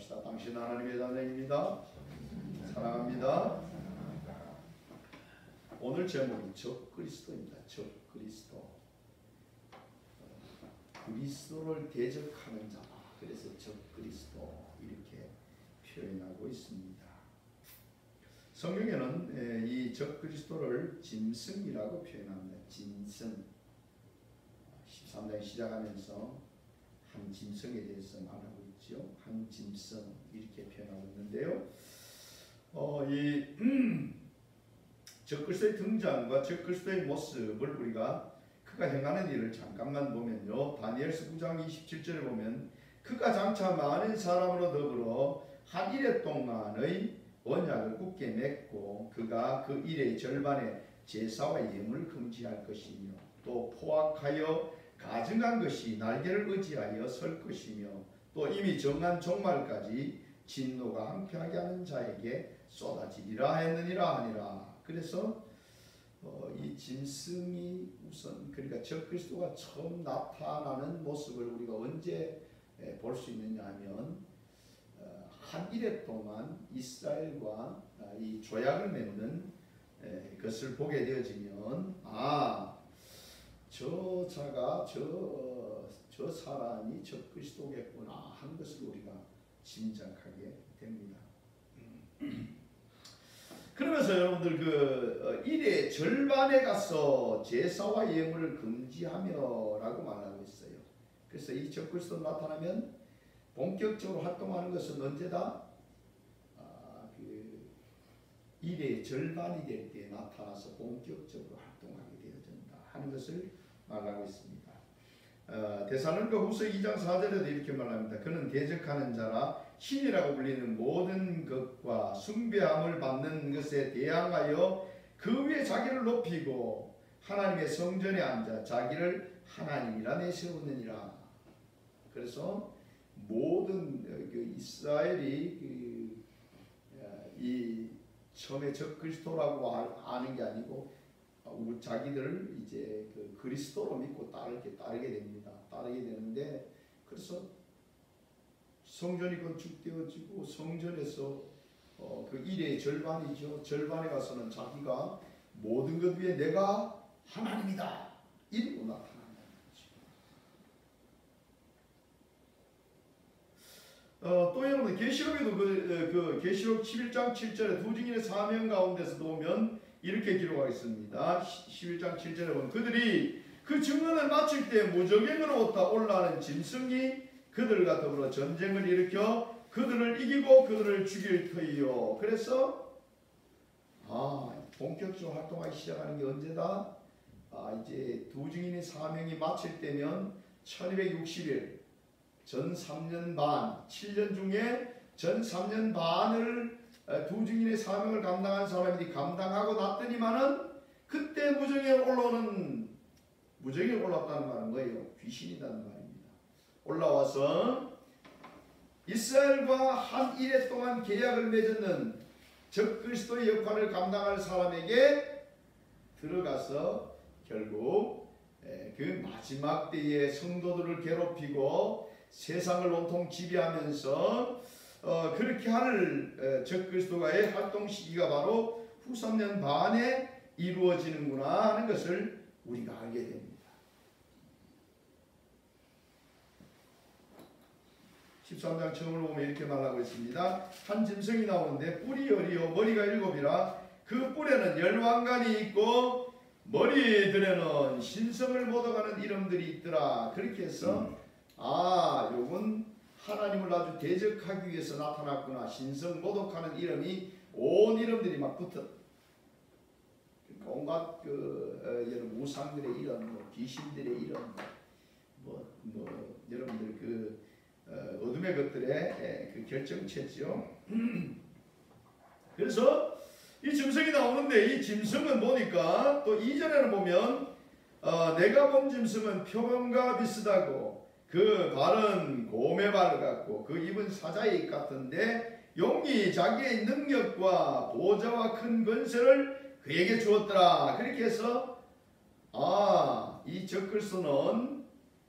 기도합시다. 당신 하나님의 자녀입니다. 사랑합니다. 오늘 제목은 적그리스도입니다. 적그리스도. 그리스도를 대적하는 자다. 그래서 적그리스도 이렇게 표현하고 있습니다. 성경에는 이 적그리스도를 짐승이라고 표현합니다. 짐승. 13장 시작하면서 한 짐승에 대해서 말하고 있죠. 한 짐승 이렇게 표현하고 있는데요. 이 적그리스도의 등장과 적그리스도의 모습을 우리가 그가 행하는 일을 잠깐만 보면요. 다니엘서 9장 27절에 보면 그가 장차 많은 사람으로 더불어 한 일해 동안의 언약을 굳게 맺고 그가 그 일의 절반에 제사와 예물을 금지할 것이며 또 포악하여 가증한 것이 날개를 의지하여 설 것이며 또 이미 정한 종말까지 진노가 항폐하게 하는 자에게 쏟아지리라 했느니라 하니라. 그래서 이 짐승이 우선 그러니까 적그리스도가 처음 나타나는 모습을 우리가 언제 볼 수 있느냐 하면 한 일해 동안 이스라엘과 이 조약을 맺는 것을 보게 되어지면 저 자가 저 사람이 적그리스도겠구나 하는 것을 우리가 짐작하게 됩니다. 그러면서 여러분들 그 일의 절반에 가서 제사와 예물을 금지하며라고 말하고 있어요. 그래서 이 적그리스도 나타나면 본격적으로 활동하는 것은 언제다? 그 일의 절반이 될 때 나타나서 본격적으로 활동하게 되어진다 하는 것을 말하고 있습니다. 데살로니가 후서 2장 4절에도 이렇게 말합니다. 그는 대적하는 자라 신이라고 불리는 모든 것과 숭배함을 받는 것에 대항하여 그 위에 자기를 높이고 하나님의 성전에 앉아 자기를 하나님이라 내세우느니라. 그래서 모든 그 이스라엘이 이 처음에 적그리스도라고 아는 게 아니고 자기들을 이제 그 그리스도로 믿고 따르게 됩니다. 따르게 되는데 그래서 성전이 건축되어지고 성전에서 그 일의 절반이죠. 절반에 가서는 자기가 모든 것 위에 내가 하나님이다 이러고 나타난다는 거죠. 또 여러분 계시록에도 그 계시록 11장 7절에 두 증인의 사명 가운데서 보면 이렇게 기록하고 있습니다. 11장 7절에 보면 그들이 그 증언을 마칠 때 무적행으로부터 올라오는 짐승이 그들과 더불어 전쟁을 일으켜 그들을 이기고 그들을 죽일 터이요. 그래서 본격적으로 활동하기 시작하는 게 언제다? 이제 두 증인의 사명이 마칠 때면 1260일 전 3년 반 7년 중에 전 3년 반을 두 증인의 사명을 감당한 사람들이 감당하고 났더니만은 그때 무정에 올랐다는 말은 뭐예요? 귀신이라는 말입니다. 올라와서 이스라엘과 한 일해 동안 계약을 맺는 적그리스도의 역할을 감당할 사람에게 들어가서 결국 그 마지막 때에 성도들을 괴롭히고 세상을 온통 지배하면서 그렇게 할 적그리스도가의 활동 시기가 바로 후 3년 반에 이루어지는구나 하는 것을 우리가 알게 됩니다. 13장 처음으로 보면 이렇게 말하고 있습니다. 한 짐승이 나오는데 뿔이 10이요 머리가 7이라 그 뿔에는 10왕관이 있고 머리들에는 신성을 모독하는 이름들이 있더라. 그렇게 해서 요건 하나님을 아주 대적하기 위해서 나타났구나. 신성 모독하는 이름이 온 이름들이 막 붙었다. 온갖 여러분 우상들의 이름, 귀신들의 이름, 여러분들 어둠의 것들의 그 결정체죠. 그래서 이 짐승이 나오는데 이 짐승은 보니까 또 2절에는 보면 내가 본 짐승은 표범과 비슷하고 그 발은 곰의 발 같고 그 입은 사자의 입 같은데 용이 자기의 능력과 보좌와 큰 권세를 그에게 주었더라. 그렇게 해서 이 적그리스도는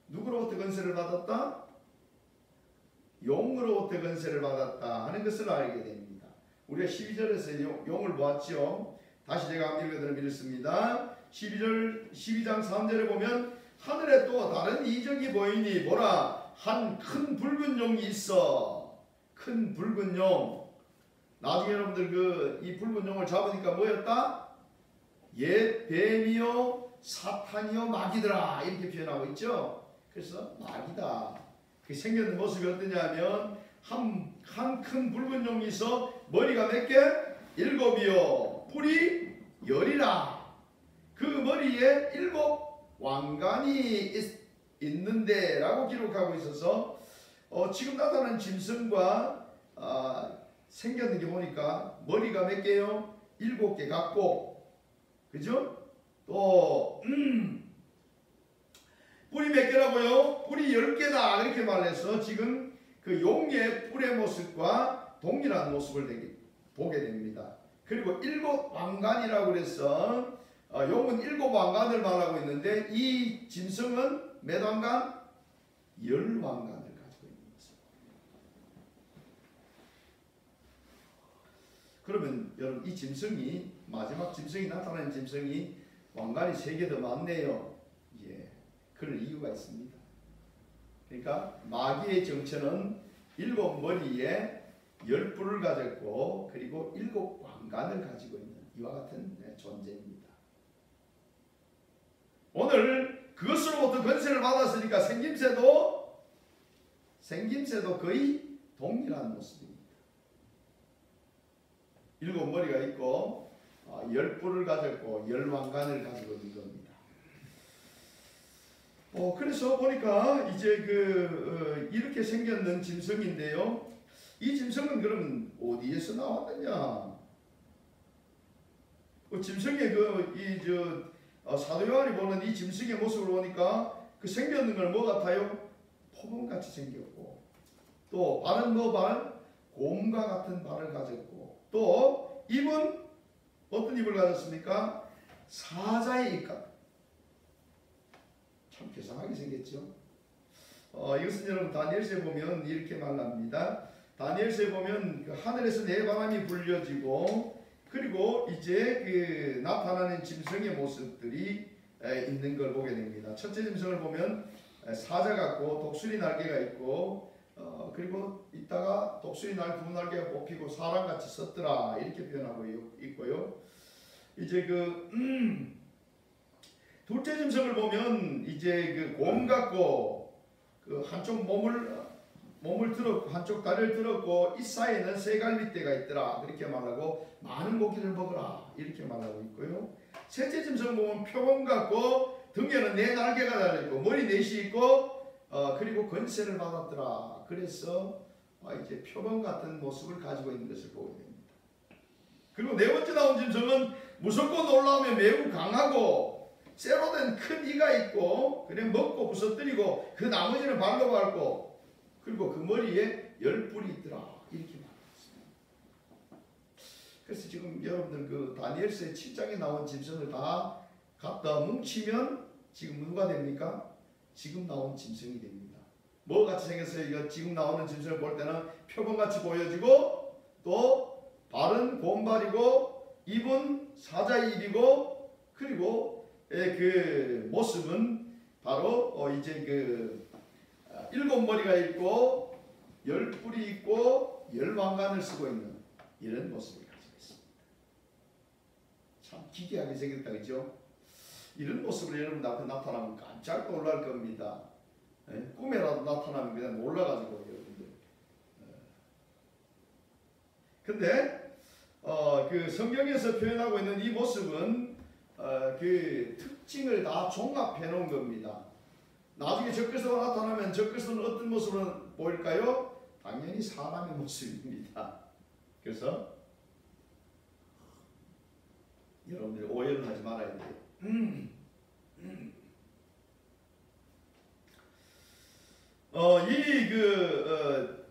누구로부터 권세를 받았다? 용으로부터 권세를 받았다 하는 것을 알게 됩니다. 우리가 12절에서 용을 보았죠. 다시 제가 한번 읽어드리겠습니다. 12장 3절에 보면 하늘에 또 다른 이적이 보이니 보라 한 큰 붉은 용이 있어. 큰 붉은 용. 나중에 여러분들 이 붉은 용을 잡으니까 뭐였다? 옛 뱀이요 사탄이요 마귀더라 이렇게 표현하고 있죠. 그래서 마귀다. 그 생겼는 모습이 어떠냐면 한 큰 붉은 용이 있어. 머리가 몇 개? 7이요. 뿔이 10이라. 그 머리에 7 왕관이 있는데 라고 기록하고 있어서 지금 나타나는 짐승과 생겼는 게 보니까 머리가 몇 개요? 7개 같고, 그죠? 또 뿔이 몇 개라고요? 뿔이 10개다 이렇게 말해서 지금 그 용의 뿔의 모습과 동일한 모습을 보게 됩니다. 그리고 7 왕관이라고 그래서 용은 7 왕관을 말하고 있는데 이 짐승은 몇 왕관? 10 왕관을 가지고 있는 것입니다. 그러면 여러분 이 짐승이 마지막 짐승이 나타나는 짐승이 왕관이 3개 더 많네요. 예, 그럴 이유가 있습니다. 그러니까 마귀의 정체는 7 머리에 10뿔을 가졌고 그리고 7 왕관을 가지고 있는 이와 같은 존재입니다. 오늘 그것으로부터 권세를 받았으니까 생김새도 거의 동일한 모습입니다. 7 머리가 있고 10뿔을 가졌고 10 왕관을 가지고 있는 겁니다. 그래서 보니까 이제 이렇게 생겼는 짐승인데요. 이 짐승은 그러면 어디에서 나왔느냐? 짐승의 사도 요한이 보는 이 짐승의 모습을 보니까 그 생겼는 걸 뭐 같아요? 포범같이 생겼고, 또 발은 뭐 발? 곰과 같은 발을 가졌고, 또 입은 어떤 입을 가졌습니까? 사자의 입 같은. 참 괴상하게 생겼죠. 이것은 여러분 다니엘서에 보면 이렇게 말합니다. 다니엘서에 보면 하늘에서 네 바람이 불려지고 그리고 이제 나타나는 짐승의 모습들이 있는 걸 보게 됩니다. 첫째 짐승을 보면 사자 같고 독수리 날개가 있고 그리고 이따가 독수리 날 2 날개가 뽑히고 사람같이 섰더라 이렇게 표현하고 있고요. 이제 둘째 짐승을 보면 이제 곰 같고 한쪽 몸을 들었고 한쪽 다리를 들었고 이 사이에는 세 갈빗대가 있더라 그렇게 말하고 많은 고기를 먹어라 이렇게 말하고 있고요. 셋째 짐승을 보면 표범 같고 등에는 4 날개가 달려있고 머리 4이 있고 그리고 권세를 받았더라. 그래서 이제 표범 같은 모습을 가지고 있는 것을 보게 됩니다. 그리고 4번째 나온 짐승은 무섭고 놀라우며 매우 강하고 쇠로 된 큰 이가 있고 그냥 먹고 부서뜨리고 그 나머지는 발로 밟고 그리고 그 머리에 10뿔이 있더라 이렇게 말했습니다. 그래서 지금 여러분들 다니엘서의 7장에 나온 짐승을 다 갖다 뭉치면 지금 누가 됩니까? 지금 나온 짐승이 됩니다. 뭐 같이 생겼어요? 이거 지금 나오는 짐승을 볼 때는 표범같이 보여지고 또 발은 곰발이고 입은 사자의 입이고 그리고 그 모습은 바로 이제 7 머리가 있고 10뿔이 있고 10 왕관을 쓰고 있는 이런 모습을 가지고 있습니다. 참 기괴하게 생겼다 그죠? 이런 모습으로 여러분 앞에 나타나면 깜짝 놀랄 겁니다. 꿈에라도 나타나면 그냥 놀라가지고 여러분들. 근데 그 성경에서 표현하고 있는 이 모습은 그 특징을 다 종합해 놓은 겁니다. 나중에 적그리스도가 나타나면 적그리스도는 어떤 모습으로 보일까요? 당연히 사람의 모습입니다. 그래서 여러분들이 오해를 하지 말아야 돼요.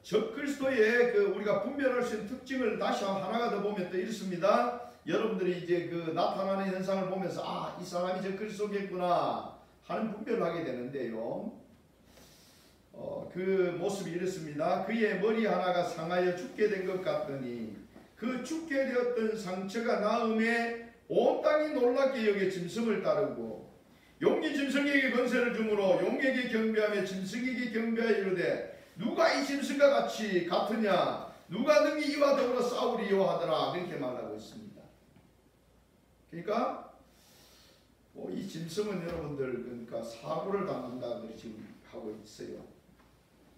적그리스도의 우리가 분별할 수 있는 특징을 다시 하나가 더 보면 또 이렇습니다. 여러분들이 이제 나타나는 현상을 보면서 이 사람이 적그리스도겠구나 하는 분별을 하게 되는데요. 그 모습이 이렇습니다. 그의 머리 하나가 상하여 죽게 된 것 같더니 그 죽게 되었던 상처가 나음에 온 땅이 놀랍게 여겨 짐승을 따르고 용이 짐승에게 권세를 주므로 용에게 경배하며 짐승에게 경배하여 이르되 누가 이 짐승과 같이 같으냐 누가 능히 이와 더불어 싸우리요 하더라. 그렇게 말하고 있습니다. 그러니까 이 짐승은 여러분들 그러니까 사고를 당한다 지금 하고 있어요.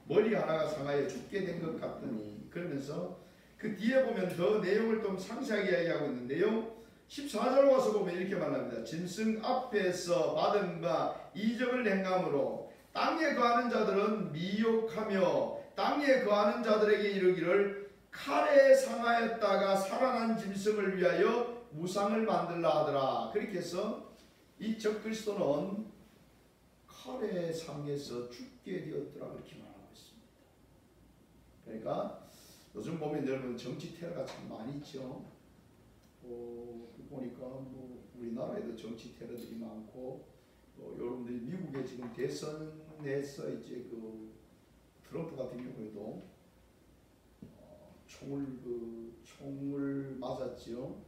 머리 하나가 상하여 죽게 된 것 같더니 그러면서 그 뒤에 보면 더 내용을 좀 상세하게 이야기하고 있는데요. 14절 와서 보면 이렇게 말합니다. 짐승 앞에서 받은 바 이적을 행함으로 땅에 거하는 자들은 미혹하며 땅에 거하는 자들에게 이르기를 칼에 상하였다가 살아난 짐승을 위하여 우상을 만들라 하더라. 그렇게 해서 이 적그리스도는 칼에 상해서 죽게 되었더라 그렇게 말하고 있습니다. 그러니까 요즘 보면 여러분 정치 테러가 참 많이 있죠. 보니까 우리나라에도 정치 테러들이 많고 여러분들이 미국의 지금 대선에서 이제 그 트럼프 같은 경우에도 총을 맞았지요.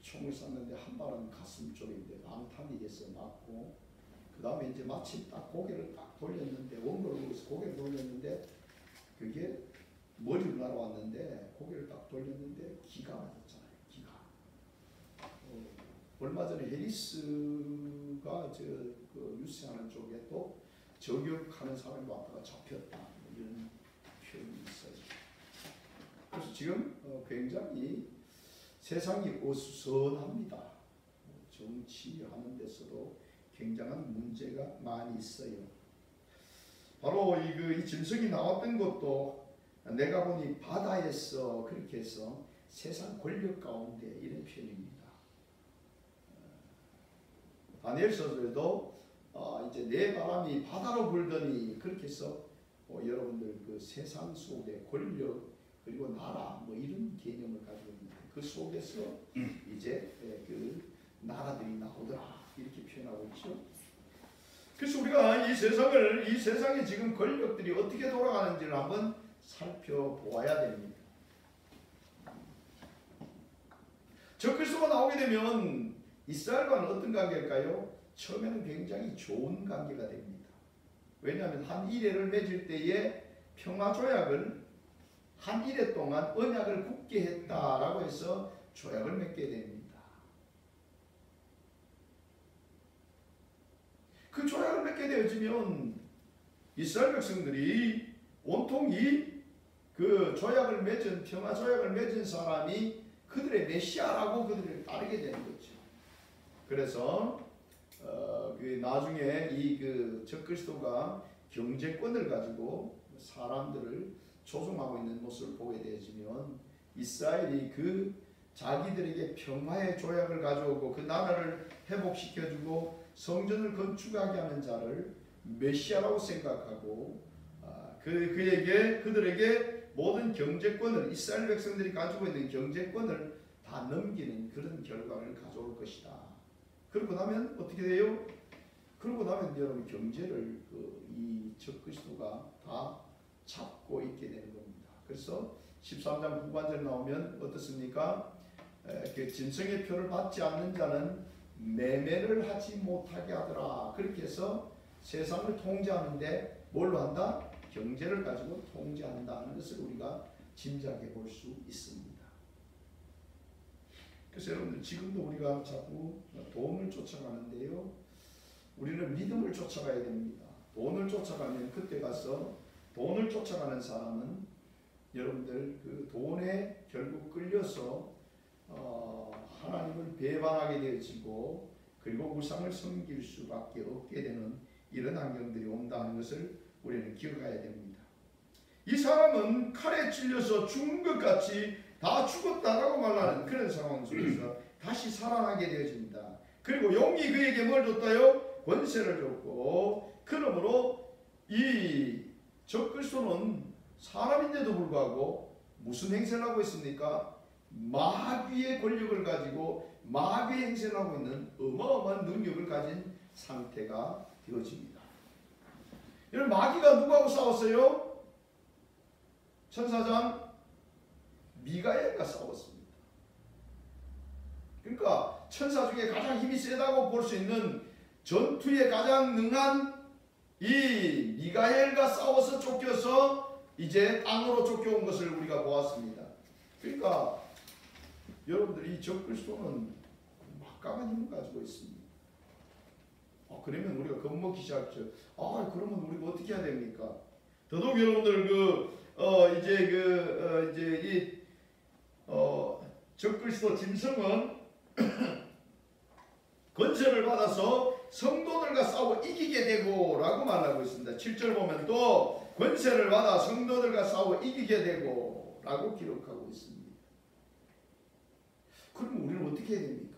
총을 쐈는데 한 발은 가슴 쪽인데 낭탄이 돼서 맞고 그 다음에 이제 마침 딱 고개를 딱 돌렸는데 원고를 고개를 돌렸는데 그게 머리로 날아왔는데 고개를 딱 돌렸는데 기가 맞았잖아요. 기가. 얼마 전에 해리스가 그 뉴스하는 쪽에 또 저격하는 사람이 왔다가 잡혔다 이런 표현이 있어요. 그래서 지금 굉장히 세상이 어수선합니다. 정치하는 데서도 굉장한 문제가 많이 있어요. 바로 이 짐승이 나왔던 것도 내가 보니 바다에서 그렇게 해서 세상 권력 가운데 이런 표현입니다. 다니엘서에도 이제 내 바람이 바다로 불더니 그렇게 해서 여러분들 그 세상 속에 권력 그리고 나라 이런 개념을 가지고 있는데 그 속에서 이제 그 나라들이 나오더라 이렇게 표현하고 있죠. 그래서 우리가 이 세상에 지금 권력들이 어떻게 돌아가는지를 한번 살펴보아야 됩니다. 적그리스도가 나오게 되면 이스라엘과는 어떤 관계일까요? 처음에는 굉장히 좋은 관계가 됩니다. 왜냐하면 한 이레를 맺을 때에 평화조약을 한 이레 동안 언약을 굳게 했다라고 해서 조약을 맺게 됩니다. 그 조약을 맺게 되어지면 이스라엘 백성들이 온통이 그 조약을 맺은 평화 조약을 맺은 사람이 그들의 메시아라고 그들을 따르게 되는 거죠. 그래서 그 나중에 그 적그리스도가 경제권을 가지고 사람들을 조종하고 있는 모습을 보게 되어지면 이스라엘이 그 자기들에게 평화의 조약을 가져오고 그 나라를 회복시켜주고 성전을 건축하게 하는 자를 메시아라고 생각하고 그들에게 모든 경제권을 이스라엘 백성들이 가지고 있는 경제권을 다 넘기는 그런 결과를 가져올 것이다. 그러고 나면 어떻게 돼요? 그러고 나면 여러분 경제를 이 적그리스도가 다 잡고 있게 되는 겁니다. 그래서 13장 9관절 나오면 어떻습니까? 그 짐승의 표를 받지 않는 자는 매매를 하지 못하게 하더라. 그렇게 해서 세상을 통제하는데 뭘로 한다? 경제를 가지고 통제한다는 것을 우리가 짐작해 볼 수 있습니다. 그래서 여러분들 지금도 우리가 자꾸 돈을 쫓아가는데요. 우리는 믿음을 쫓아가야 됩니다. 돈을 쫓아가면 그때 가서 돈을 쫓아가는 사람은 여러분들 그 돈에 결국 끌려서 하나님을 배반하게 되어지고 그리고 우상을 섬길 수밖에 없게 되는 이런 환경들이 온다는 것을 우리는 기억해야 됩니다. 이 사람은 칼에 찔려서 죽은 것 같이 다 죽었다라고 말하는 그런 상황 속에서 다시 살아나게 되어집니다. 그리고 용이 그에게 뭘 줬다요? 권세를 줬고 그러므로 이 적그리스도는 사람인데도 불구하고 무슨 행세를 하고 있습니까? 마귀의 권력을 가지고 마귀의 행세를 하고 있는 어마어마한 능력을 가진 상태가 되어집니다. 여러분 마귀가 누구하고 싸웠어요? 천사장 미가엘과 싸웠습니다. 그러니까 천사 중에 가장 힘이 세다고 볼 수 있는 전투에 가장 능한 이 미가엘과 싸워서 쫓겨서 이제 땅으로 쫓겨온 것을 우리가 보았습니다. 그러니까 여러분들 이 적그리스도는 막강한 힘을 가지고 있습니다. 그러면 우리가 겁먹기 시작했죠. 그러면 우리가 어떻게 해야 됩니까? 더더욱 여러분들 이제 적그리스도 짐승은 권세를 받아서 성도들과 싸워 이기게 되고 라고 말하고 있습니다. 7절 보면 또 권세를 받아 성도들과 싸워 이기게 되고 라고 기록하고 있습니다. 그럼 우리는 어떻게 해야 됩니까?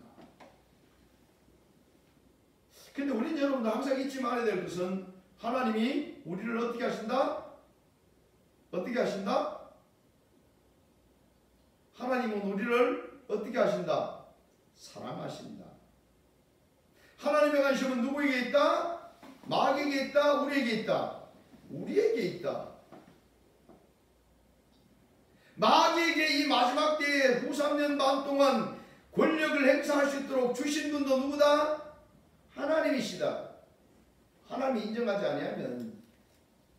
근데 우리는 여러분들 항상 잊지 말아야 될 것은 하나님이 우리를 어떻게 하신다? 어떻게 하신다? 하나님은 우리를 어떻게 하신다? 사랑하신다. 하나님의 관심은 누구에게 있다? 마귀에게 있다? 우리에게 있다? 우리에게 있다. 마귀에게 이 마지막 때에 후 3년 반 동안 권력을 행사할 수 있도록 주신 분도 누구다? 하나님이시다. 하나님이 인정하지 아니하면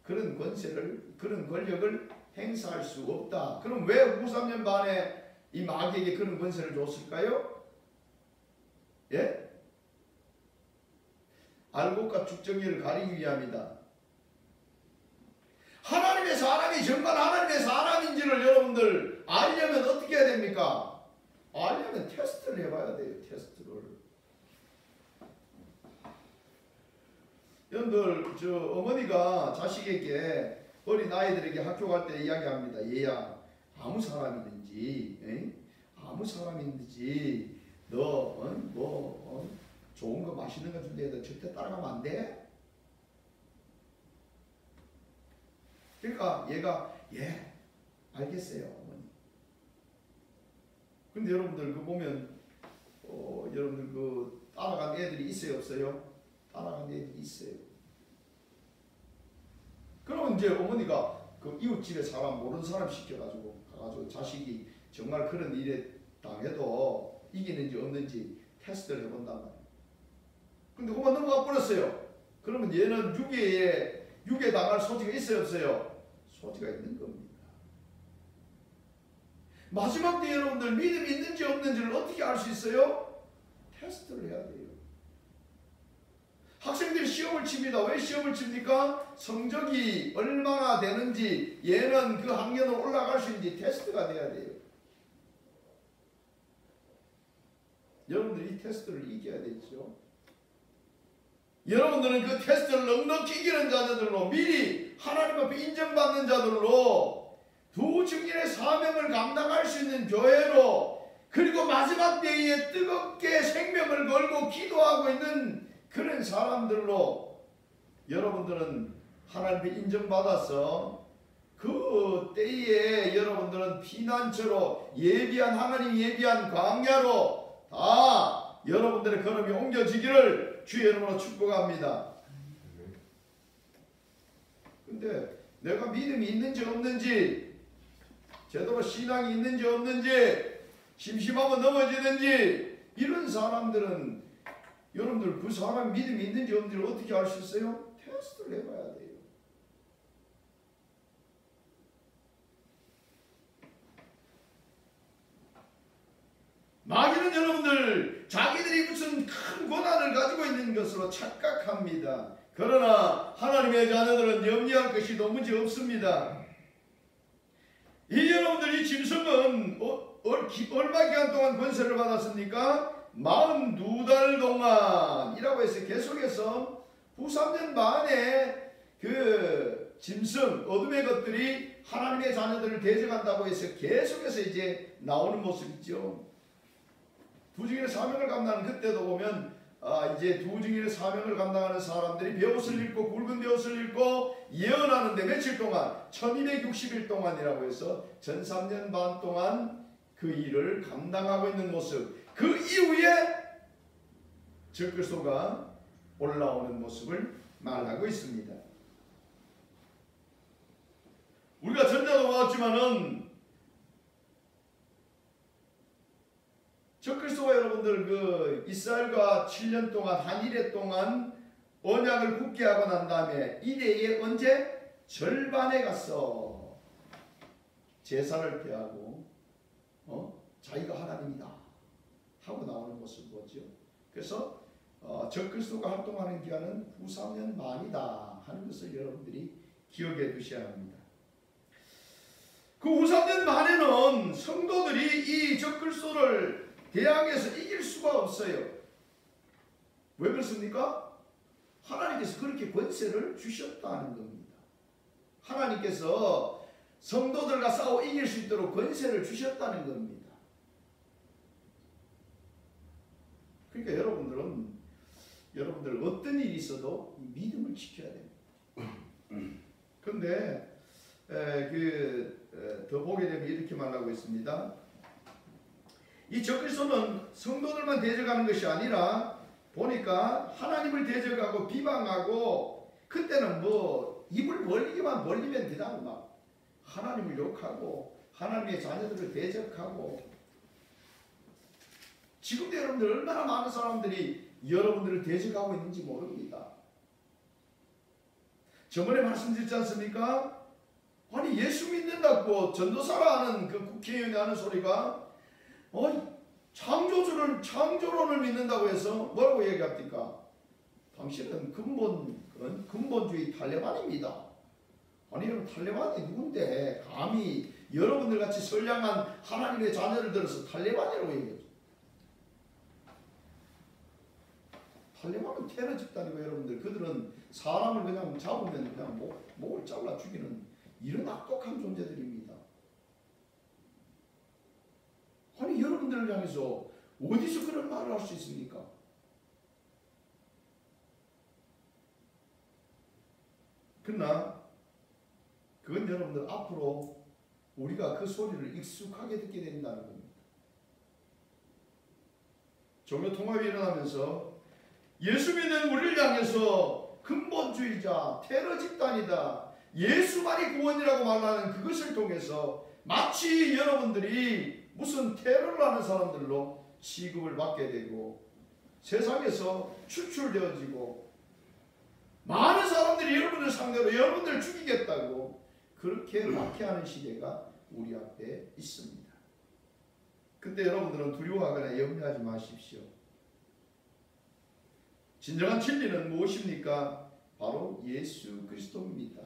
그런 권세를, 그런 권력을 행사할 수 없다. 그럼 왜 후 3년 반에 이 마귀에게 그런 권세를 줬을까요? 예? 알곡과 죽정이를 가리기 위함이다. 하나님의 사람이 정말 하나님의 사람인지를 여러분들 알려면 어떻게 해야 됩니까? 알려면 테스트를 해봐야 돼요. 테스트를. 여러분들 어머니가 자식에게 어린 아이들에게 학교 갈 때 이야기합니다. 얘야 아무 사람이든지 아무 사람이든지 너 좋은 거 맛있는 거 준대도 절대 따라가면 안 돼? 그러니까 얘가 예 알겠어요 어머니. 근데 여러분들 그 보면 여러분들 그 따라간 애들이 있어요 없어요? 따라간 애들이 있어요. 그러면 이제 어머니가 그 이웃집에 사람 모르는 사람 시켜가지고 가가지고 자식이 정말 그런 일에 당해도 이기는지 없는지 테스트를 해본단 말이에요. 근데 그만 넘어가 버렸어요. 그러면 얘는 유괴 당할 소지가 있어요 없어요? 소지가 있는 겁니다. 마지막 때 여러분들 믿음이 있는지 없는지를 어떻게 알 수 있어요? 테스트를 해야 돼요. 학생들이 시험을 칩니다. 왜 시험을 칩니까? 성적이 얼마나 되는지 얘는 그 학년으로 올라갈 수 있는지 테스트가 돼야 돼요. 여러분들이 이 테스트를 이겨야 되죠. 여러분들은 그 테스트를 넉넉히 이기는 자들로 미리 하나님 앞에 인정받는 자들로 두 증인의 사명을 감당할 수 있는 교회로 그리고 마지막 때에 뜨겁게 생명을 걸고 기도하고 있는 그런 사람들로 여러분들은 하나님께 인정받아서 그 때에 여러분들은 피난처로 예비한 하나님 예비한 광야로 다 여러분들의 걸음이 옮겨지기를 주의 이름으로 축복합니다. 근데 내가 믿음이 있는지 없는지 제대로 신앙이 있는지 없는지 심심하면 넘어지는지 이런 사람들은 여러분들 그 사람 믿음이 있는지 없는지를 어떻게 알 수 있어요? 테스트를 해봐야 돼요. 마귀는 여러분들 자기들이 무슨 큰 권한을 가지고 있는 것으로 착각합니다. 그러나 하나님의 자녀들은 염려할 것이 도무지 없습니다. 이 여러분들 이 짐승은 얼마 기간 동안 권세를 받았습니까? 42달 동안이라고 해서 계속해서 후 3년 만에 그 짐승 어둠의 것들이 하나님의 자녀들을 대적한다고 해서 계속해서 이제 나오는 모습이죠. 두 증인의 사명을 감당하는 그때도 보면 이제 두 증인의 사명을 감당하는 사람들이 베옷을 입고 굵은 베옷을 입고 예언하는데 며칠 동안 1260일 동안이라고 해서 전 3년 반 동안 그 일을 감당하고 있는 모습, 그 이후에 적그리스도가 올라오는 모습을 말하고 있습니다. 보았지만은 적그리스도가 여러분들 그 이스라엘과 7년 동안 한 이래 동안 언약을 굳게 하고 난 다음에 이래에 언제 절반에 가서 제사를 폐하고 자기가 하나님이다 하고 나오는 모습을 보죠. 그래서 적그리스도가 활동하는 기간은 후 3년 만이다 하는 것을 여러분들이 기억해 두셔야 합니다. 그 후 3년 만에는 성도들이 이 적그리스도를 대항해서 이길 수가 없어요. 왜 그렇습니까? 하나님께서 그렇게 권세를 주셨다는 겁니다. 하나님께서 성도들과 싸워 이길 수 있도록 권세를 주셨다는 겁니다. 그러니까 여러분들 어떤 일이 있어도 믿음을 지켜야 됩니다. 그런데 더 보게 되면 이렇게 말하고 있습니다. 이 적그리스도는 성도들만 대적하는 것이 아니라 보니까 하나님을 대적하고 비방하고 그때는 뭐 입을 벌리기만 벌리면 그냥 막 하나님을 욕하고 하나님의 자녀들을 대적하고 지금도 여러분들 얼마나 많은 사람들이 여러분들을 대적하고 있는지 모릅니다. 저번에 말씀드렸지 않습니까? 아니 예수 믿는다고 전도사라 하는 그 국회의원이 하는 소리가 창조론을 믿는다고 해서 뭐라고 얘기합니까? 당신은 근본주의 탈레반입니다. 아니 여러분 탈레반이 누군데 감히 여러분들 같이 선량한 하나님의 자녀를 들어서 탈레반이라고 얘기하죠. 탈레반은 테러 집단이고 여러분들 그들은 사람을 그냥 잡으면 그냥 목을 잘라 죽이는 이런 악독한 존재들입니다. 아니 여러분들을 향해서 어디서 그런 말을 할 수 있습니까? 그러나 그건 여러분들 앞으로 우리가 그 소리를 익숙하게 듣게 된다는 겁니다. 종교 통합이 일어나면서 예수 믿는 우리를 향해서 근본주의자, 테러 집단이다. 예수만이 구원이라고 말하는 그것을 통해서 마치 여러분들이 무슨 테러를 하는 사람들로 취급을 받게 되고 세상에서 추출되어지고 많은 사람들이 여러분들 상대로 여러분들을 죽이겠다고 그렇게 박해하는 시대가 우리 앞에 있습니다. 근데 여러분들은 두려워하거나 염려하지 마십시오. 진정한 진리는 무엇입니까? 바로 예수 그리스도입니다.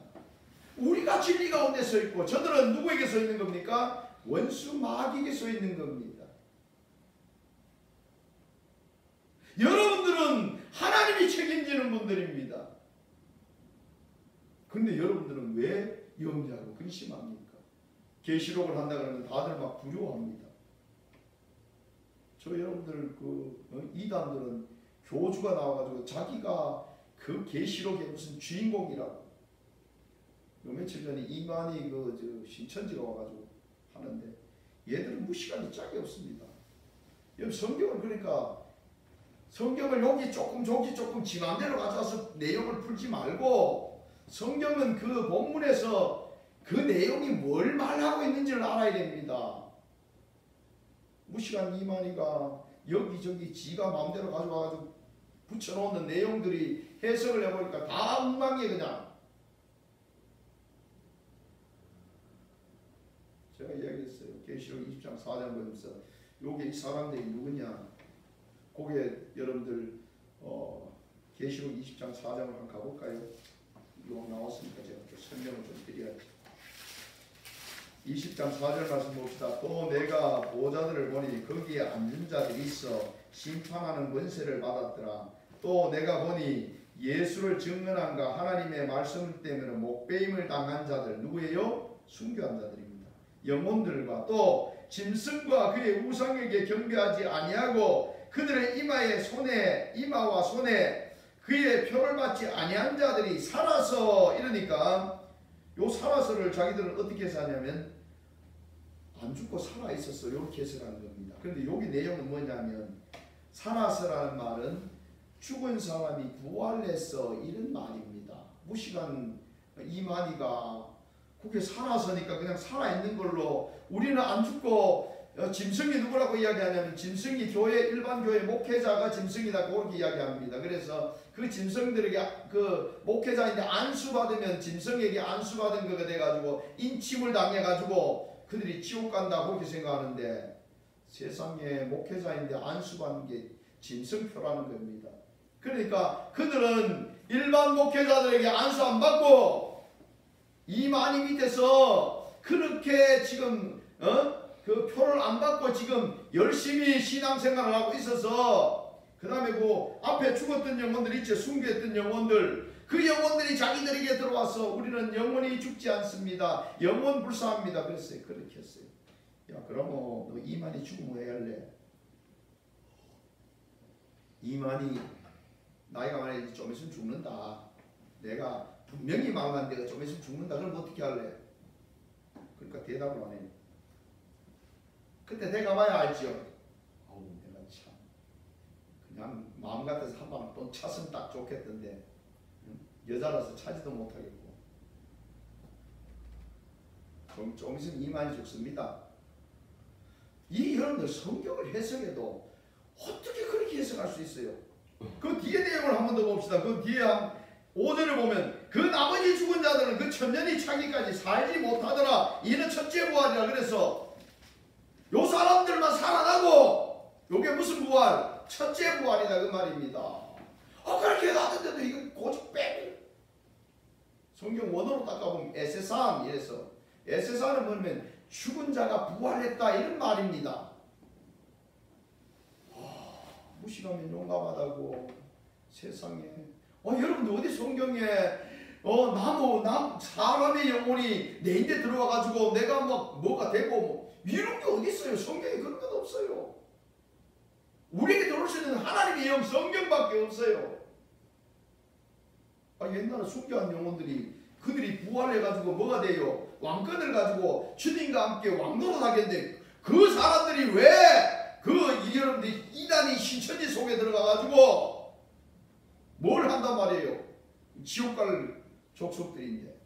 우리가 진리 가운데 서 있고 저들은 누구에게 서 있는 겁니까? 원수 마귀에게 서 있는 겁니다. 여러분들은 하나님이 책임지는 분들입니다. 근데 여러분들은 왜 염려하고 근심합니까? 계시록을 한다 그러면 다들 막 두려워합니다. 저 여러분들 이단들은 교주가 나와가지고 자기가 그 계시록의 무슨 주인공이라고 며칠 전에 이만희 신천지가 와가지고 하는데 얘들은 무시간이 짝이 없습니다. 여러분 성경을 그러니까 성경을 여기 조금 저기 조금 지 맘대로 가져와서 내용을 풀지 말고 성경은 그 본문에서 그 내용이 뭘 말하고 있는지를 알아야 됩니다. 무시간 이만희가 여기저기 지가 마음대로 가져와가지고 붙여놓는 내용들이 해석을 해보니까 다 엉망이에요. 그냥 제가 이야기했어요. 계시록 20장 4장 보면서 요게 이 사람들이 누구냐 그게 여러분들 계시록 20장 4장을 한번 가볼까요? 요 나왔으니까 제가 또 설명을 좀 드려야죠. 20장 4절 말씀 봅시다. 또 내가 보좌들을 보니 거기에 앉은 자들이 있어 심판하는 권세를 받았더라. 또 내가 보니 예수를 증언한가 하나님의 말씀 때문에 목배임을 당한 자들 누구예요? 순교한 자들입니다. 영혼들과 또 짐승과 그의 우상에게 경배하지 아니하고 그들의 이마와 손에 그의 표를 받지 아니한 자들이 살아서 이러니까 요 살아서를 자기들은 어떻게 해서 하냐면 안 죽고 살아 있었어 이렇게 해석하는 겁니다. 그런데 여기 내용은 뭐냐면 살아서라는 말은 죽은 사람이 부활해서 이런 말입니다. 무시간 이만희가 그게 살아서니까 그냥 살아있는 걸로 우리는 안 죽고 짐승이 누구라고 이야기하냐면 짐승이 일반 교회 목회자가 짐승이다 그렇게 이야기합니다. 그래서 그 짐승들에게 그 목회자인데 안수받으면 짐승에게 안수받은 거가 돼가지고 인침을 당해가지고 그들이 지옥 간다 그렇게 생각하는데 세상에 목회자인데 안수받는 게 짐승표라는 겁니다. 그러니까 그들은 일반 목회자들에게 안수 안 받고 이만희 밑에서 그렇게 지금 그 표를 안 받고 지금 열심히 신앙생활을 하고 있어서 그 다음에 그 앞에 죽었던 영혼들 있죠. 숭배했던 영혼들 그 영혼들이 자기들에게 들어와서 우리는 영원히 죽지 않습니다. 영원 불사합니다. 그랬어요. 그렇게 했어요. 야 그러면 너 이만희 죽으면 왜 할래? 이만희 나이가 많아지지 좀 있으면 죽는다. 내가 분명히 망한 내가 좀 있으면 죽는다. 그럼 어떻게 할래? 그러니까 대답을 안 해요. 그때 내가 봐야 알죠. 어우 내가 참 그냥 마음 같아서 한 방 또 찼으면 딱 좋겠던데 여자라서 차지도 못하겠고 좀 있으면 이만희 죽습니다. 이 여러분들 성경을 해석해도 어떻게 그렇게 해석할 수 있어요? 그 뒤에 내용을 한 번 더 봅시다. 그 뒤에 한 5절을 보면 그 나머지 죽은 자들은 그 천년이 차기까지 살지 못하더라. 이는 첫째 부활이라. 그래서 요 사람들만 살아나고 요게 무슨 부활? 첫째 부활이다 그 말입니다. 그렇게 놔뒀는데도 이거 고집 빼. 성경 원어로 닦아보면 에세삼 이래서 에세삼은 뭐냐면 죽은 자가 부활했다 이런 말입니다. 무식하면 용감하다고 세상에 여러분들 어디 성경에 사람의 영혼이 내 인데 들어와가지고 내가 막 뭐가 되고 이런 게 어디 있어요? 성경에 그런 건 없어요. 우리에게 들어올 수 있는 하나님의 영 성경밖에 없어요. 옛날에 순교한 영혼들이 그들이 부활해가지고 뭐가 돼요? 왕권을 가지고 주님과 함께 왕노릇 하겠는데 그 사람들이 왜 여러분들 이단이 신천지 속에 들어가가지고 뭘 한단 말이에요? 지옥 갈 족속들인데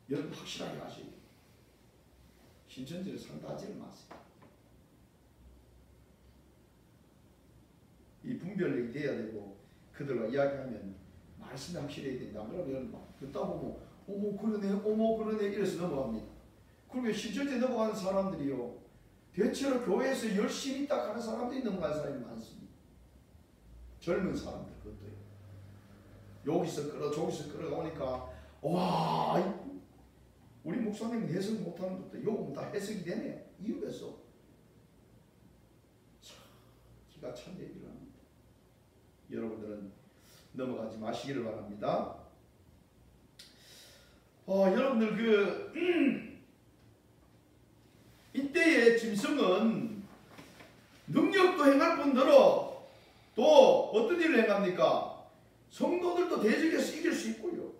여러분 확실하게 아셔야 돼요. 신천지를 상대하지를 마세요. 이 분별력이 돼야 되고 그들과 이야기하면 말씀이 확실해야 된다. 그러면 여러분 막 듣다 보면 어머 그러네 이래서 넘어갑니다. 그러면 신천지에 넘어가는 사람들이요 대체로 교회에서 열심히 딱 하는 사람들이 넘어가는 사람이 많습니다. 젊은 사람들 그것도요. 여기서 저기서 끌어가오니까 와 우리 목사님은 해석 못하는 것도 요거 다 해석이 되네요. 이유가서 기가 찬 얘기를 합니다. 여러분들은 넘어가지 마시기를 바랍니다. 여러분들 이때의 짐승은 능력도 행할 뿐더러 또 어떤 일을 행합니까? 성도들도 대적해서 이길 수 있고요.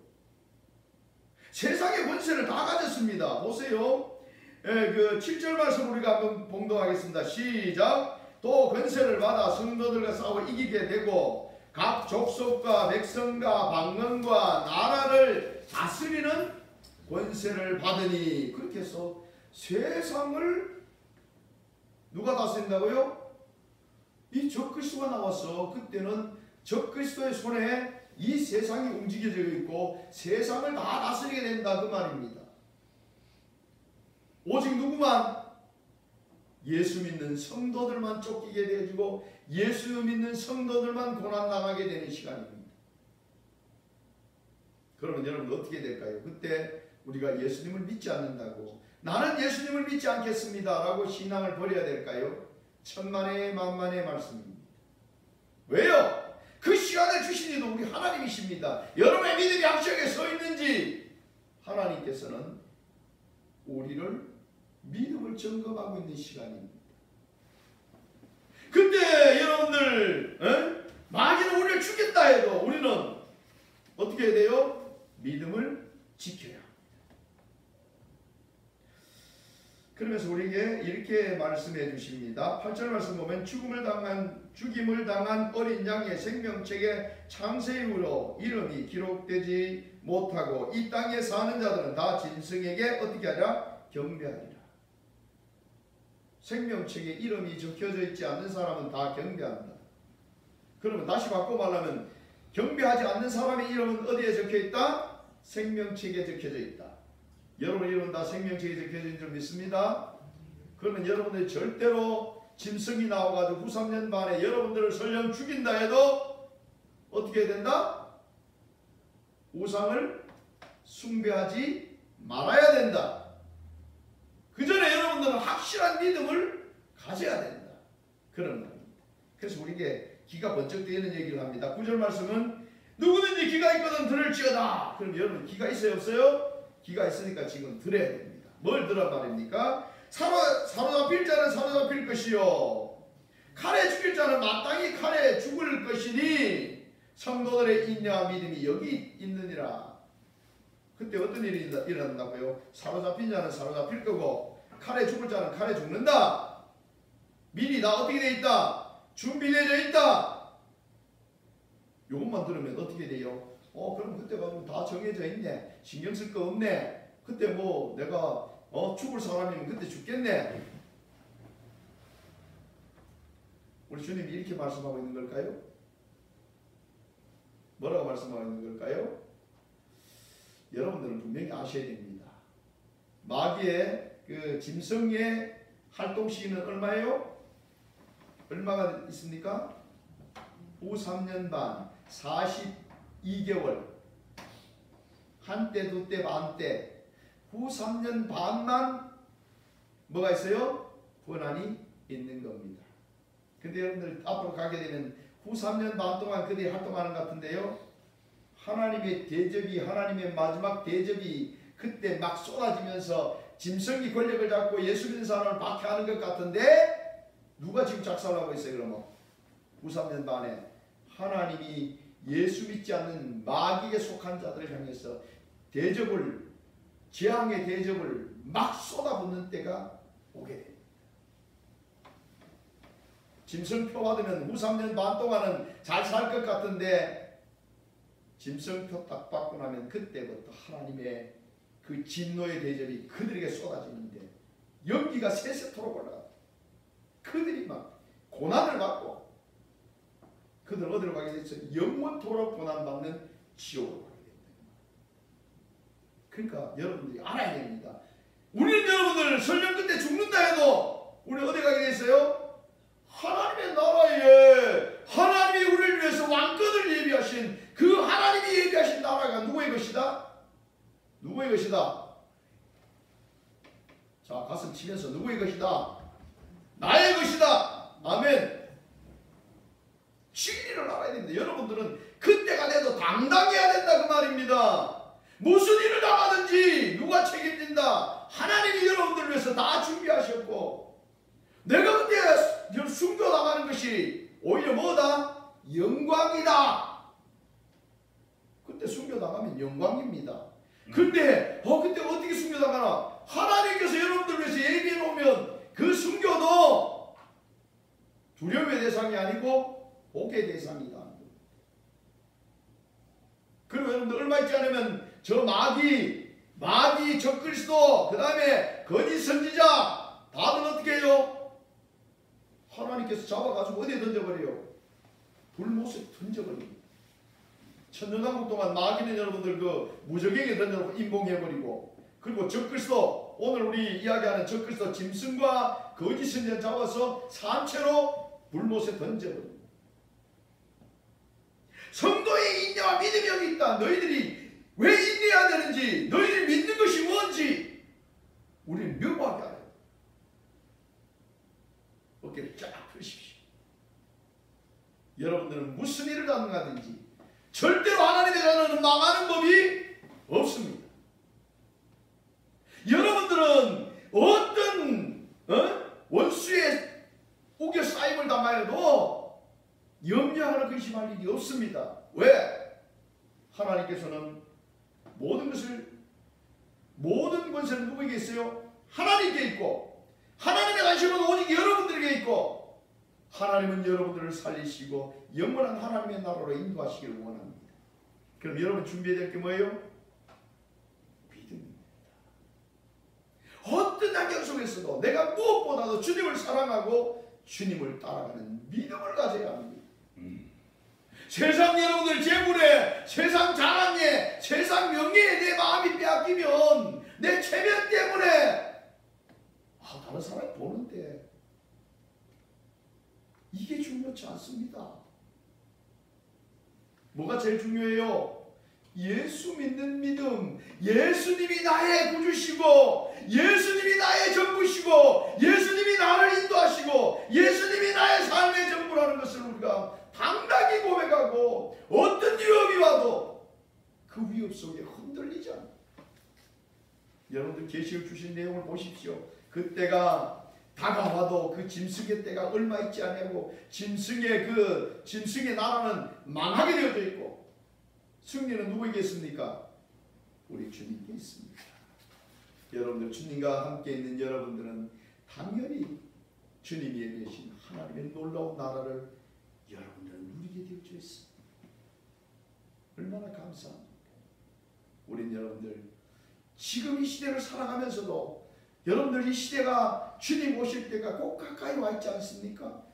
세상의 권세를 다 가졌습니다. 보세요. 그 7절 말씀 우리가 한번 봉독하겠습니다. 시작. 또 권세를 받아 성도들과 싸워 이기게 되고 각 족속과 백성과 방언과 나라를 다스리는 권세를 받으니 그렇게 해서 세상을 누가 다스린다고요? 이 적그리스도가 나와서 그때는 적그리스도의 손에 이 세상이 움직여져 있고 세상을 다 다스리게 된다 그 말입니다. 오직 누구만? 예수 믿는 성도들만 쫓기게 되어지고 예수 믿는 성도들만 고난당하게 되는 시간입니다. 그러면 여러분 어떻게 될까요? 그때 우리가 예수님을 믿지 않는다고 나는 예수님을 믿지 않겠습니다 라고 신앙을 버려야 될까요? 천만의 만만의 말씀입니다. 왜요? 그 시간을 주신 이도 우리 하나님이십니다. 여러분의 믿음이 확실하게 서 있는지 하나님께서는 우리를 믿음을 점검하고 있는 시간입니다. 근데 여러분들 마귀는 우리를 죽겠다 해도 우리는 어떻게 해야 돼요? 믿음을 지켜야 합니다. 그러면서 우리에게 이렇게 말씀해 주십니다. 8절 말씀 보면 죽임을 당한 어린 양의 생명책에 창세이후로 이름이 기록되지 못하고 이 땅에 사는 자들은 다 짐승에게 어떻게 하랴? 경배하리라. 생명책에 이름이 적혀져 있지 않는 사람은 다 경배한다. 그러면 다시 바꿔 말하면 경배하지 않는 사람의 이름은 어디에 적혀있다? 생명책에 적혀져 있다. 여러분 이름은 다 생명책에 적혀져 있는 줄 믿습니다. 그러면 여러분들이 절대로 짐승이 나와가지고 후 3년 반에 여러분들을 설령 죽인다 해도 어떻게 해야 된다? 우상을 숭배하지 말아야 된다. 그 전에 여러분들은 확실한 믿음을 가져야 된다. 그런 말입니다. 그래서 우리에게 기가 번쩍 뜨이는 얘기를 합니다. 9절 말씀은 누구든지 기가 있거든 들을지어다. 그럼 여러분 기가 있어요 없어요? 기가 있으니까 지금 들어야 됩니다. 뭘 들어 말입니까? 사로잡힐 자는 사로잡힐 것이요 칼에 죽일 자는 마땅히 칼에 죽을 것이니 성도들의 인내와 믿음이 여기 있느니라. 그때 어떤 일이 일어난다고요? 사로잡힌 자는 사로잡힐 거고 칼에 죽을 자는 칼에 죽는다. 미리 다 어떻게 되어 있다? 준비되어 있다. 요것만 들으면 어떻게 돼요? 그럼 그때 가지고 다 정해져 있네. 신경 쓸 거 없네. 그때 뭐 내가 죽을 사람이면 그때 죽겠네. 우리 주님이 이렇게 말씀하고 있는 걸까요? 뭐라고 말씀하고 있는 걸까요? 여러분들은 분명히 아셔야 됩니다. 마귀의 그 짐승의 활동 시기는 얼마예요? 얼마가 있습니까? 후 3년 반 42개월 한때 두때 반때 후 3년 반만 뭐가 있어요? 권한이 있는 겁니다. 근데 여러분들 앞으로 가게 되면 후 3년 반 동안 그들이 활동하는 것 같은데요. 하나님의 대접이 하나님의 마지막 대접이 그때 막 쏟아지면서 짐승이 권력을 잡고 예수 믿는 사람을 박해하는 것 같은데 누가 지금 작살나고 있어요? 그러면 후 3년 반에 하나님이 예수 믿지 않는 마귀에 속한 자들을 향해서 대접을 재앙의 대접을 막 쏟아붓는 때가 오게 됩니다. 짐승표 받으면 후 3년 반 동안은 잘 살 것 같은데 짐승표 딱 받고 나면 그때부터 하나님의 그 진노의 대접이 그들에게 쏟아지는데 연기가 세세토록 올라가. 그들이 막 고난을 받고 그들 어디로 가게 됐어요? 영원토록 고난받는 지옥으로 가게 된다. 그러니까 여러분들이 알아야 됩니다. 우리는 여러분들 설령 그때 죽는다 해도 우리 어디 가게 됐어요? 하나님의 나라에 하나님이 우리를 위해서 왕권을 예비하신 그 하나님이 예비하신 나라가 누구의 것이다? 누구의 것이다? 자, 가슴 치면서 누구의 것이다? 나의 것이다. 아멘. 진리를 알아야 됩니다. 여러분들은 그때가 돼도 당당해야 된다 그 말입니다. 무슨 일을 당하든지 누가 책임진다. 하나님이 여러분들을 위해서 다 준비하셨고 내가 그때 순교당하는 것이 오히려 뭐다? 영광이다. 그때 순교당하면 영광입니다. 근데 그때 어떻게 순교당하나? 하나님께서 여러분들을 위해서 예비해 놓으면 그 순교도 두려움의 대상이 아니고 복의 대상이다. 그리고 여러분들 얼마 있지 않으면 저 마귀 적그리스도 그 다음에 거짓 선지자 다들 어떻게 해요? 하나님께서 잡아가지고 어디에 던져버려요? 불못에 던져버립니다. 천년왕국 동안 마귀는 여러분들 그 무적에게 던져놓고 인봉해버리고 그리고 적그리스도 오늘 우리 이야기하는 적그리스도 짐승과 거짓 선지자 잡아서 산채로 불못에 던져버립니다. 성도의 인내와 믿음이 여기 있다. 너희들이 왜 인내해야 되는지 너희들이 믿는 것이 뭔지 우리는 명확하게 알아요. 어깨를 쫙 펴십시오. 여러분들은 무슨 일을 당하든지 절대로 하나님의 자녀는 망하는 법이 없습니다. 여러분들은 어떤 원수의 우겨 쌓임을 당하여도 염려하는 근심할 일이 없습니다. 왜? 하나님께서는 모든 것을 누구에게 있어요? 하나님께 있고 하나님의 관심은 오직 여러분들에게 있고 하나님은 여러분들을 살리시고 영원한 하나님의 나라로 인도하시기를 원합니다. 그럼 여러분 준비해야 될 게 뭐예요? 믿음입니다. 어떤 환경 속에서도 내가 무엇보다도 주님을 사랑하고 주님을 따라가는 믿음을 가져야 합니다. 세상 여러분들 재물에, 세상 자랑에, 세상 명예에 내 마음이 빼앗기면 내 체면 때문에 다른 사람이 보는데 이게 중요치 않습니다. 뭐가 제일 중요해요? 예수 믿는 믿음. 예수님이 나의 구주시고 예수님이 나의 전부시고 예수님이 나를 인도하시고 예수님이 나의 삶의 전부라는 것을 우리가 당당히 고백하고 어떤 위협이 와도 그 위협 속에 흔들리지 않아요. 여러분들 계시록 주신 내용을 보십시오. 그때가 다가와도 그 짐승의 때가 얼마 있지 않고 짐승의 나라는 망하게 되어져 있고 승리는 누구에게 있습니까? 우리 주님께 있습니다. 여러분들 주님과 함께 있는 여러분들은 당연히 주님이 예비하신 하나님의 놀라운 나라를 여러분들은 누리게 되어져 있습니다. 얼마나 감사합니까? 우린 여러분들 지금 이 시대를 살아가면서도 여러분들 이 시대가 주님 오실 때가 꼭 가까이 와 있지 않습니까?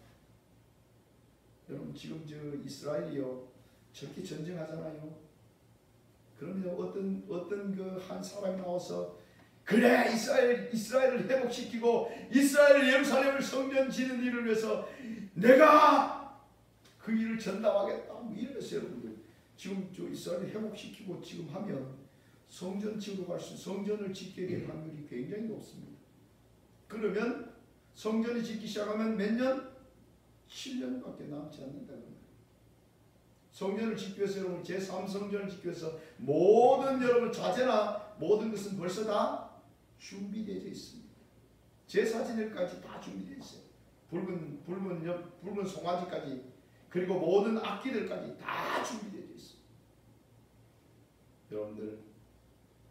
여러분 지금 이스라엘이요 저렇게 전쟁하잖아요. 그러면 어떤 그 한 사람이 나와서 그래 이스라엘을 회복시키고 이스라엘 예루살렘을 성전 짓는 일을 위해서 내가 그 일을 전담하겠다. 뭐 이러면서 여러분들 지금 이스라엘을 회복시키고 지금 하면 성전 지으러 갈 수 성전을 짓게 될 확률이 굉장히 높습니다. 그러면 성전이 짓기 시작하면 몇 년? 7년밖에 남지 않는다고 합니다. 성전을 짓기 위해서 여러분 제3성전을 짓기 위해서 모든 여러분 자재나 모든 것은 벌써 다 준비되어 있습니다. 제사진들까지 다 준비되어 있어요. 붉은 송아지까지 그리고 모든 악기들까지 다 준비되어 있습니다. 여러분들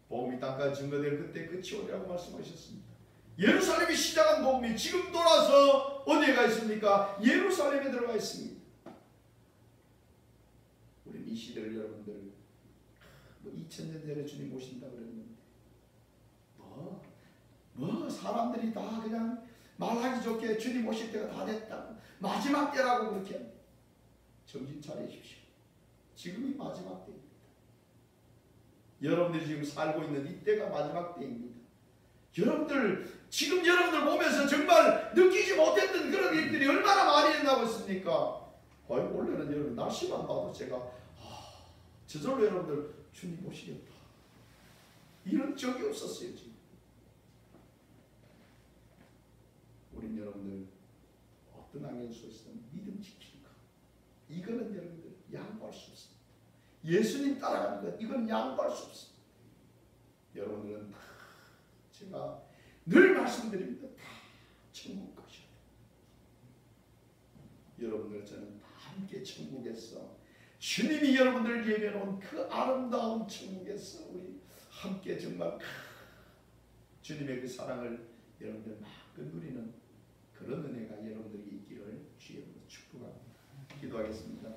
복음이 땅까지 증거될 그때 끝이 오리라고 말씀하셨습니다. 예루살렘이 시작한 복음이 지금 돌아서 어디에 가 있습니까? 예루살렘에 들어가 있습니다. 우리는 이 시대를 여러분들 2000년 전에 주님 오신다 그랬는데 사람들이 다 그냥 말하기 좋게 주님 오실 때가 다 됐다. 마지막 때라고 그렇게 정신 차리십시오. 지금이 마지막 때입니다. 여러분들이 지금 살고 있는 이때가 마지막 때입니다. 지금 여러분들 보면서 정말 느끼지 못했던 그런 일들이 얼마나 많이 일어나고 있습니까? 원래는 여러분 날씨만 봐도 제가 저절로 여러분들 주님 오시겠다 이런 적이 없었어요. 지금 우린 여러분들 어떤 환경 속에서는 믿음 지키는 것 이거는 여러분들 양보할 수 없습니다. 예수님 따라가는 것 이건 양보할 수 없습니다. 여러분들은 제가 늘 말씀드립니다. 다 천국 가셔야 돼요. 여러분들 저는 다 함께 천국에서 주님이 여러분들을 예배해놓은 그 아름다운 천국에서 우리 함께 정말 주님의 그 사랑을 여러분들 마음껏 누리는 그런 은혜가 여러분들에게 있기를 주의 이름으로 축복합니다. 기도하겠습니다.